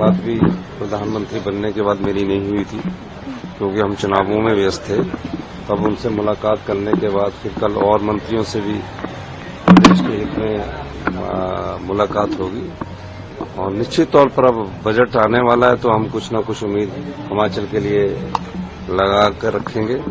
मुलाकात भी प्रधानमंत्री बनने के बाद मेरी नहीं हुई थी, क्योंकि हम चुनावों में व्यस्त थे। तब उनसे मुलाकात करने के बाद फिर कल और मंत्रियों से भी प्रदेश के हित में मुलाकात होगी। और निश्चित तौर पर अब बजट आने वाला है, तो हम कुछ न कुछ उम्मीद हिमाचल के लिए लगा कर रखेंगे।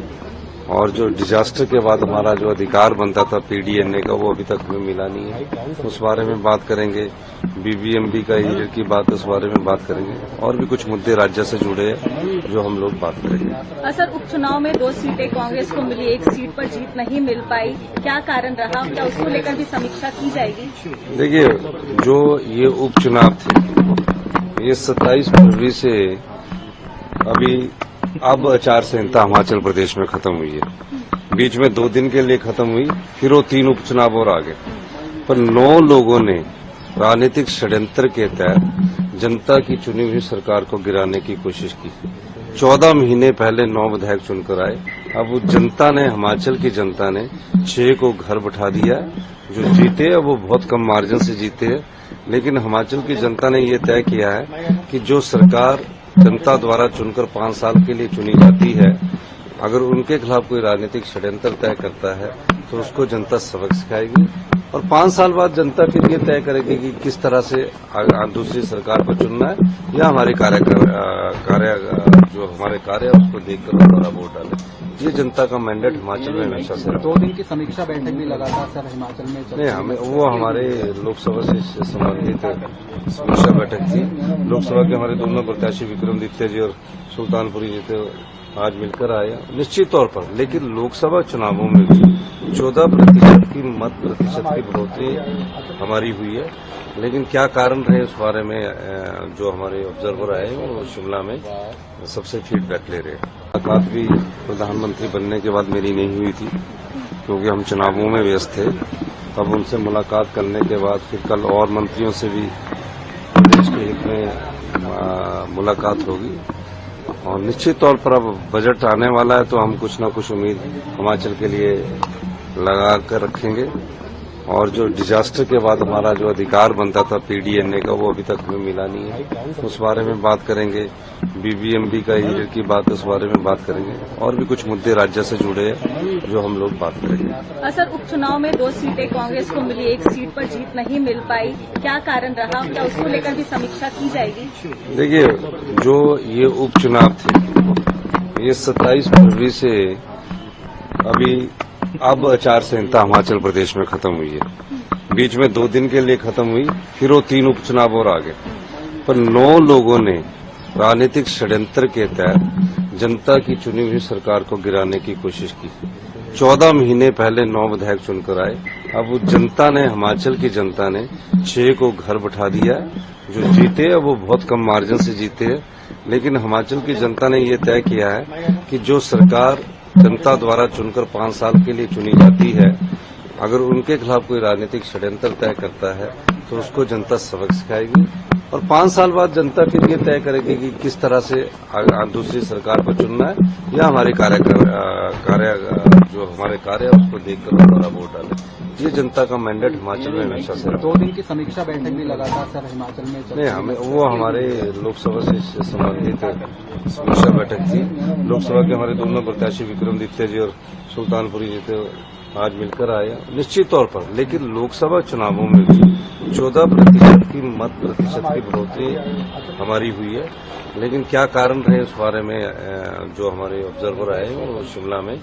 और जो डिजास्टर के बाद हमारा जो अधिकार बनता था पीडीएनए का, वो अभी तक हमें मिला नहीं है, उस बारे में बात करेंगे। बीबीएमबी का हीटर की बात, उस बारे में बात करेंगे। और भी कुछ मुद्दे राज्य से जुड़े हैं जो हम लोग बात करेंगे। सर, उपचुनाव में 2 सीटें कांग्रेस को मिली, 1 सीट पर जीत नहीं मिल पाई, क्या कारण रहा? क्या उसको लेकर भी समीक्षा की जाएगी? देखिए, जो ये उपचुनाव थे, ये 27 फरवरी से अभी अब आचार संहिता हिमाचल प्रदेश में खत्म हुई है। बीच में 2 दिन के लिए खत्म हुई, फिर वो 3 उपचुनाव और आ गए। पर 9 लोगों ने राजनीतिक षड्यंत्र के तहत जनता की चुनी हुई सरकार को गिराने की कोशिश की। 14 महीने पहले 9 विधायक चुनकर आए। अब वो जनता ने, हिमाचल की जनता ने 6 को घर बैठा दिया। जो जीते हैं वो बहुत कम मार्जिन से जीते हैं, लेकिन हिमाचल की जनता ने ये तय किया है कि जो सरकार जनता द्वारा चुनकर 5 साल के लिए चुनी जाती है, अगर उनके खिलाफ कोई राजनीतिक षड्यंत्र तय करता है तो उसको जनता सबक सिखाएगी। और 5 साल बाद जनता फिर ये तय करेगी कि किस तरह से दूसरी सरकार को चुनना है, या हमारे जो हमारे कार्य है उसको देखकर हमारा वोट डाले। ये जनता का मैंडेट हिमाचल में हमेशा से 2 दिन की समीक्षा बैठक भी लगातार सर हिमाचल में नहीं, हमें वो हमारे लोकसभा से संबंधित समीक्षा बैठक थी। लोकसभा के हमारे दोनों प्रत्याशी विक्रमादित्य जी और सुल्तानपुरी जी थे, आज मिलकर आए निश्चित तौर पर। लेकिन लोकसभा चुनावों में भी 14% की मत प्रतिशत की बढ़ोतरी हमारी हुई है। लेकिन क्या कारण रहे उस बारे में जो हमारे ऑब्जर्वर आए हैं वो शिमला में सबसे फीडबैक ले रहे हैं। मुलाकात भी प्रधानमंत्री बनने के बाद मेरी नहीं हुई थी, क्योंकि हम चुनावों में व्यस्त थे। तब उनसे मुलाकात करने के बाद फिर कल और मंत्रियों से भी प्रदेश के हित में मुलाकात होगी। और निश्चित तौर पर अब बजट आने वाला है, तो हम कुछ न कुछ उम्मीद हिमाचल के लिए लगा कर रखेंगे। और जो डिजास्टर के बाद हमारा जो अधिकार बनता था पीडीएनए का, वो अभी तक हमें मिला नहीं है, उस बारे में बात करेंगे। बीबीएमबी का हीटर की बात, उस बारे में बात करेंगे। और भी कुछ मुद्दे राज्य से जुड़े हैं जो हम लोग बात करेंगे। सर, उपचुनाव में 2 सीटें कांग्रेस को मिली, 1 सीट पर जीत नहीं मिल पाई, क्या कारण रहा? क्या उसको लेकर भी समीक्षा की जाएगी? देखिए, जो ये उपचुनाव थे, ये 27 फरवरी से अभी अब आचार संहिता हिमाचल प्रदेश में खत्म हुई है। बीच में 2 दिन के लिए खत्म हुई, फिर वो 3 उपचुनाव और आ गए। पर 9 लोगों ने राजनीतिक षड्यंत्र के तहत जनता की चुनी हुई सरकार को गिराने की कोशिश की। 14 महीने पहले 9 विधायक चुनकर आए। अब वो जनता ने, हिमाचल की जनता ने 6 को घर बैठा दिया। जो जीते हैं वो बहुत कम मार्जिन से जीते हैं, लेकिन हिमाचल की जनता ने ये तय किया है कि जो सरकार जनता द्वारा चुनकर 5 साल के लिए चुनी जाती है, अगर उनके खिलाफ कोई राजनीतिक षड्यंत्र तय करता है तो उसको जनता सबक सिखाएगी। और 5 साल बाद जनता फिर ये तय करेगी कि किस तरह से दूसरी सरकार को चुनना है, या हमारे जो हमारे कार्य है उसको देखकर हमारा वोट डाले। ये जनता का मैंडेट हिमाचल में हमेशा से 2 दिन की समीक्षा बैठक भी लगातार सर हिमाचल में नहीं, हमें वो हमारे लोकसभा से संबंधित समीक्षा बैठक थी। लोकसभा के हमारे दोनों प्रत्याशी विक्रमादित्य जी और सुल्तानपुरी जी थे, आज मिलकर आए निश्चित तौर पर। लेकिन लोकसभा चुनावों में भी 14% की मत प्रतिशत की बढ़ोतरी हमारी हुई है। लेकिन क्या कारण रहे उस बारे में जो हमारे ऑब्जर्वर आए हैं वो शिमला में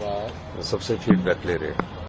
सबसे फीडबैक ले रहे हैं।